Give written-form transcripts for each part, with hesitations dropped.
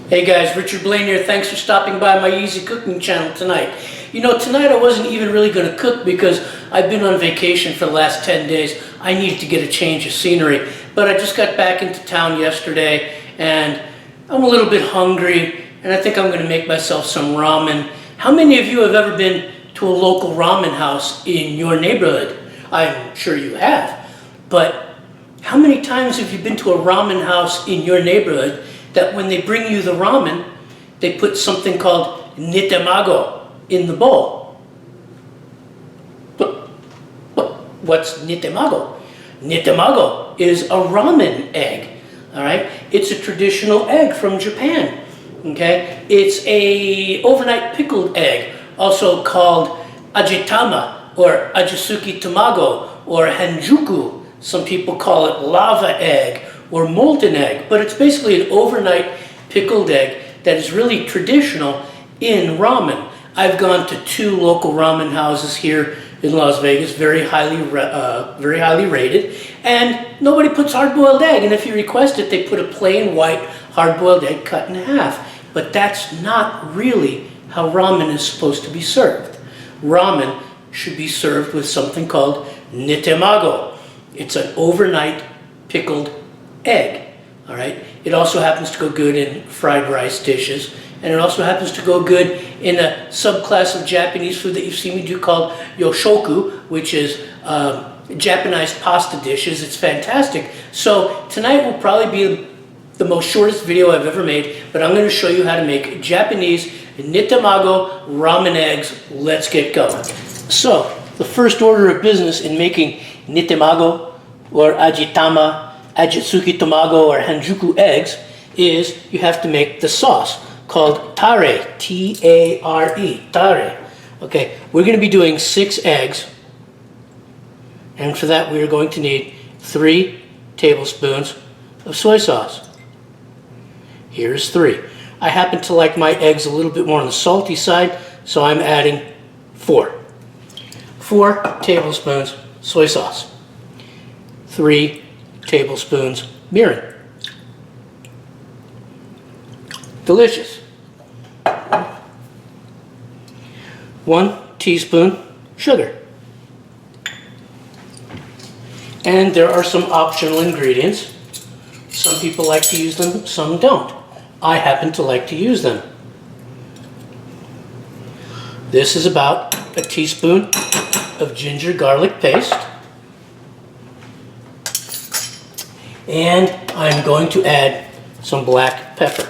Hey guys, Richard Blaine here. Thanks for stopping by my easy cooking channel tonight. You know, tonight I wasn't even really going to cook because I've been on vacation for the last 10 days. I needed to get a change of scenery. But I just got back into town yesterday and I'm a little bit hungry and I think I'm going to make myself some ramen. How many of you have ever been to a local ramen house in your neighborhood? I'm sure you have. But how many times have you been to a ramen house in your neighborhood that when they bring you the ramen, they put something called nitamago in the bowl? What's nitamago? Nitamago is a ramen egg, all right? It's a traditional egg from Japan, okay? It's a overnight pickled egg, also called Ajitama or Ajitsuke Tamago or Hanjuku. Some people call it lava egg or molten egg, but it's basically an overnight pickled egg that is really traditional in ramen. I've gone to 2 local ramen houses here in Las Vegas, very highly rated, and nobody puts hard-boiled egg, and if you request it, they put a plain white hard-boiled egg cut in half. But that's not really how ramen is supposed to be served. Ramen should be served with something called nitamago. It's an overnight pickled egg, all right? It also happens to go good in fried rice dishes, and it also happens to go good in a subclass of Japanese food that you've seen me do called Yoshoku, which is Japanized pasta dishes. It's fantastic. So tonight will probably be the most shortest video I've ever made, but I'm going to show you how to make Japanese nitamago ramen eggs. Let's get going. So the first order of business in making nitamago or Ajitama, Ajitsuke Tamago or Hanjuku eggs is you have to make the sauce called Tare, T-A-R-E, Tare. Okay, we're going to be doing 6 eggs, and for that we are going to need 3 tablespoons of soy sauce. Here's 3. I happen to like my eggs a little bit more on the salty side, so I'm adding 4. 4 tablespoons soy sauce. 3 tablespoons mirin. Delicious. 1 teaspoon sugar. And there are some optional ingredients. Some people like to use them, some don't. I happen to like to use them. This is about a teaspoon of ginger garlic paste. And I'm going to add some black pepper.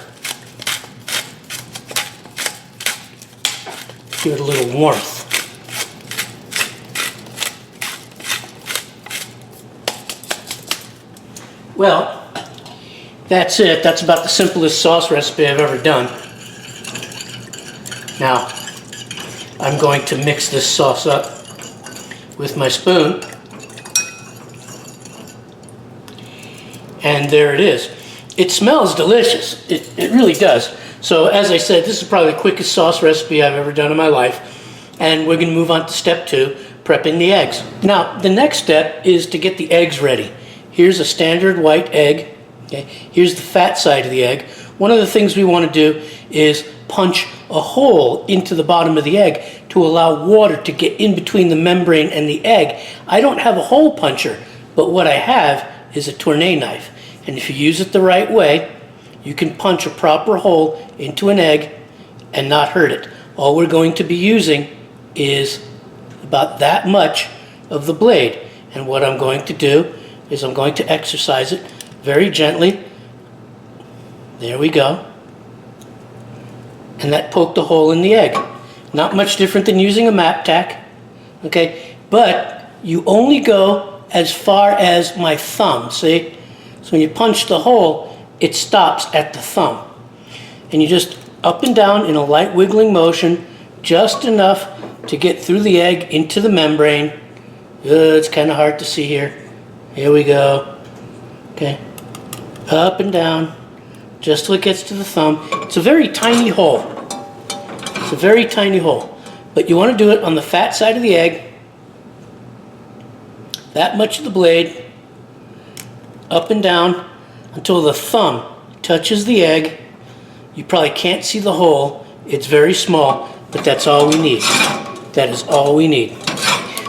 Give it a little warmth. Well, that's it. That's about the simplest sauce recipe I've ever done. Now, I'm going to mix this sauce up with my spoon. And there it is. It smells delicious. It really does. So as I said, this is probably the quickest sauce recipe I've ever done in my life. And we're going to move on to step 2, prepping the eggs. Now, the next step is to get the eggs ready. Here's a standard white egg. Okay. Here's the fat side of the egg. One of the things we want to do is punch a hole into the bottom of the egg to allow water to get in between the membrane and the egg. I don't have a hole puncher, but what I have is a tournet knife. And if you use it the right way, you can punch a proper hole into an egg and not hurt it. All we're going to be using is about that much of the blade. And what I'm going to do is I'm going to exercise it very gently. There we go. And that poked a hole in the egg. Not much different than using a map tack. Okay, but you only go as far as my thumb, see? So when you punch the hole, it stops at the thumb. And you just up and down in a light wiggling motion, just enough to get through the egg into the membrane. It's kind of hard to see here. Here we go. Okay. Up and down, just till it gets to the thumb. It's a very tiny hole. It's a very tiny hole. But you want to do it on the fat side of the egg. That much of the blade, up and down until the thumb touches the egg. You probably can't see the hole. It's very small, but that's all we need. That is all we need.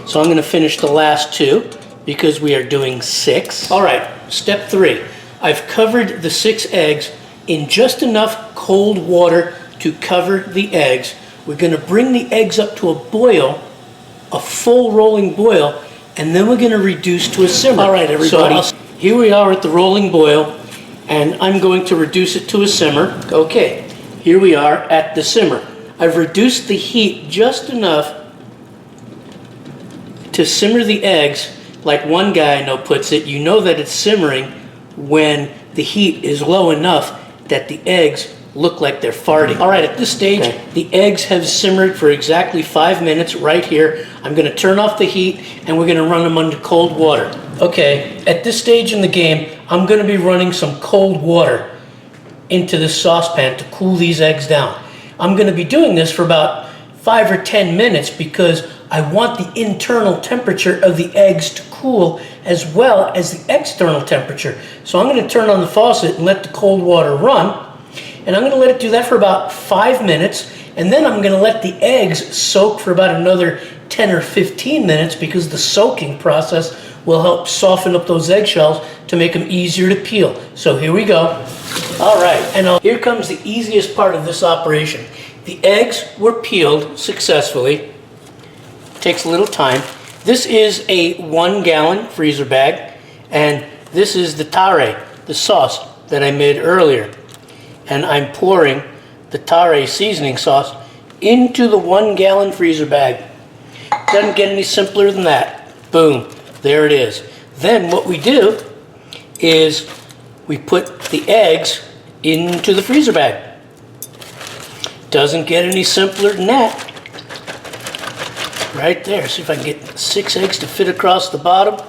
So I'm going to finish the last 2 because we are doing 6. All right, step 3. I've covered the 6 eggs in just enough cold water to cover the eggs. We're going to bring the eggs up to a boil, a full rolling boil, and then we're going to reduce to a simmer. All right, everybody. So here we are at the rolling boil, and I'm going to reduce it to a simmer. Okay, here we are at the simmer. I've reduced the heat just enough to simmer the eggs. Like one guy I know puts it, you know that it's simmering when the heat is low enough that the eggs look like they're farting. All right, at this stage, the eggs have simmered for exactly 5 minutes right here. I'm gonna turn off the heat and we're gonna run them under cold water. Okay, at this stage in the game, I'm gonna be running some cold water into this saucepan to cool these eggs down. I'm gonna be doing this for about 5 or 10 minutes because I want the internal temperature of the eggs to cool as well as the external temperature. So I'm going to turn on the faucet and let the cold water run. And I'm going to let it do that for about 5 minutes. And then I'm going to let the eggs soak for about another 10 or 15 minutes because the soaking process will help soften up those eggshells to make them easier to peel. So here we go. All right, and here comes the easiest part of this operation. The eggs were peeled successfully. Takes a little time. This is a 1-gallon freezer bag, and this is the Tare, the sauce that I made earlier. And I'm pouring the Tare seasoning sauce into the 1-gallon freezer bag. Doesn't get any simpler than that. Boom, there it is. Then what we do is we put the eggs into the freezer bag. Doesn't get any simpler than that. Right there. See if I can get 6 eggs to fit across the bottom.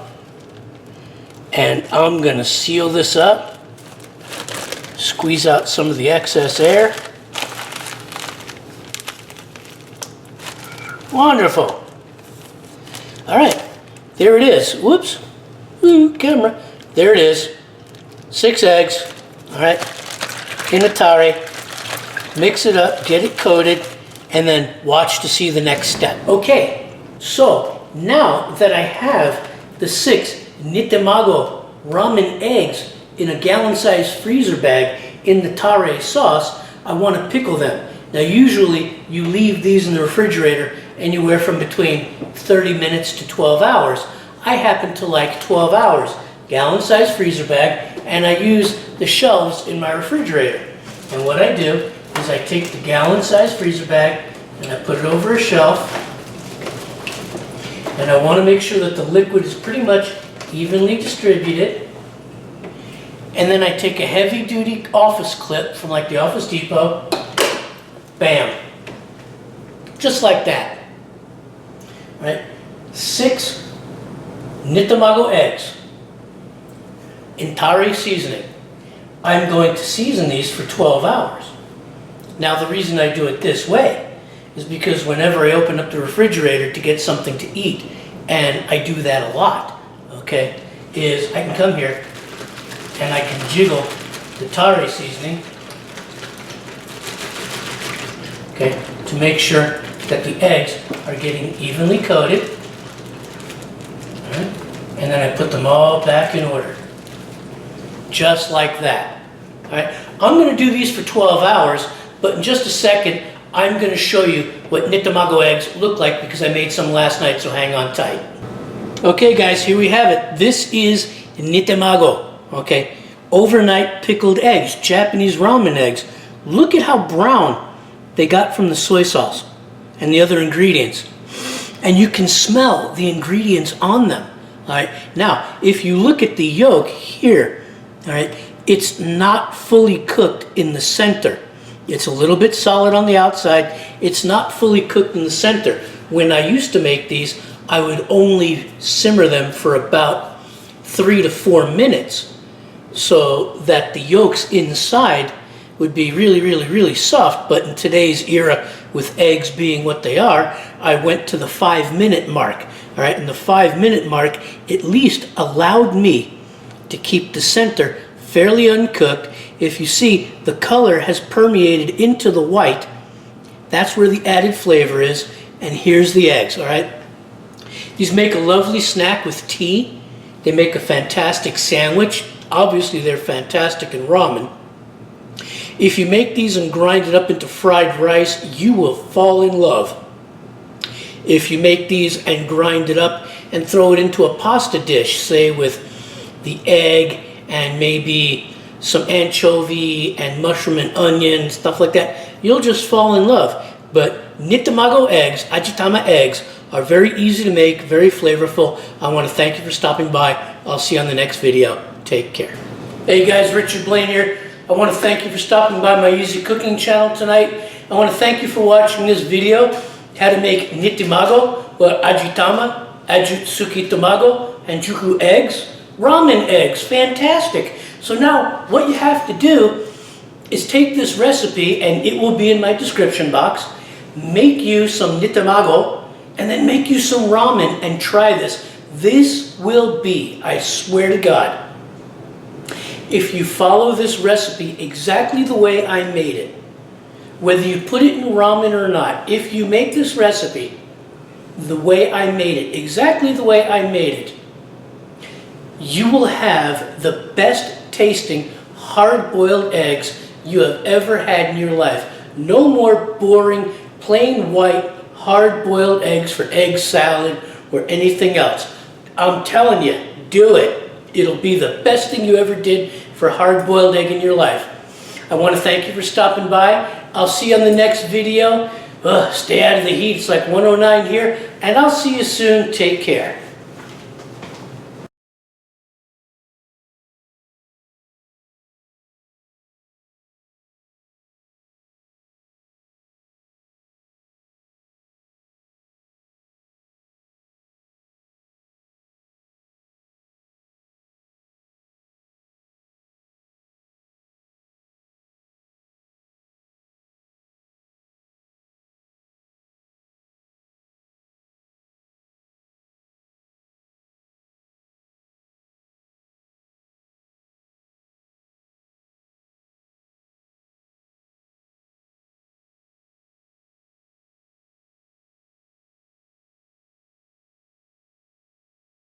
And I'm going to seal this up. Squeeze out some of the excess air. Wonderful. All right. There it is. Whoops. Ooh, camera. There it is. 6 eggs. All right. In a Tare. Mix it up. Get it coated. And then watch to see the next step. Okay, so now that I have the 6 Nitamago Ramen Eggs in a gallon-sized freezer bag in the Tare sauce, I want to pickle them. Now usually you leave these in the refrigerator anywhere from between 30 minutes to 12 hours. I happen to like 12 hours, gallon-sized freezer bag, and I use the shelves in my refrigerator. And what I do is I take the gallon-sized freezer bag and I put it over a shelf, and I want to make sure that the liquid is pretty much evenly distributed. And then I take a heavy-duty office clip from like the Office Depot, bam, just like that. Right? 6 Nitamago eggs in Tare seasoning. I'm going to season these for 12 hours. Now the reason I do it this way is because whenever I open up the refrigerator to get something to eat, and I do that a lot, okay, is I can come here and I can jiggle the Tare seasoning, okay, to make sure that the eggs are getting evenly coated, all right, and then I put them all back in order, just like that. All right, I'm going to do these for 12 hours, but in just a second, I'm going to show you what Nitamago eggs look like because I made some last night, so hang on tight. Okay guys, here we have it. This is Nitamago, okay? Overnight pickled eggs, Japanese ramen eggs. Look at how brown they got from the soy sauce and the other ingredients. And you can smell the ingredients on them, all right? Now, if you look at the yolk here, all right, it's not fully cooked in the center. It's a little bit solid on the outside. It's not fully cooked in the center. When I used to make these, I would only simmer them for about 3 to 4 minutes so that the yolks inside would be really soft. But in today's era, with eggs being what they are, I went to the 5-minute mark. All right, and the 5-minute mark at least allowed me to keep the center fairly uncooked if you see, the color has permeated into the white. That's where the added flavor is. And here's the eggs, all right? These make a lovely snack with tea. They make a fantastic sandwich. Obviously, they're fantastic in ramen. If you make these and grind it up into fried rice, you will fall in love. If you make these and grind it up and throw it into a pasta dish, say with the egg and maybe some anchovy and mushroom and onion, stuff like that, you'll just fall in love. But Nitamago eggs, Ajitama eggs, are very easy to make, very flavorful. I want to thank you for stopping by. I'll see you on the next video. Take care. Hey guys, Richard Blaine here. I want to thank you for stopping by my easy cooking channel tonight. I want to thank you for watching this video, how to make Nitamago, or Ajitama, Ajitsuke Tamago, Hanjuku eggs, ramen eggs, fantastic. So now what you have to do is take this recipe, and it will be in my description box, make you some Nitamago, and then make you some ramen and try this. This will be, I swear to God, if you follow this recipe exactly the way I made it, whether you put it in ramen or not, if you make this recipe the way I made it, exactly the way I made it, you will have the best tasting hard-boiled eggs you have ever had in your life. No more boring, plain white, hard-boiled eggs for egg salad or anything else. I'm telling you, do it. It'll be the best thing you ever did for a hard-boiled egg in your life. I want to thank you for stopping by. I'll see you on the next video. Stay out of the heat. It's like 109 here. And I'll see you soon. Take care.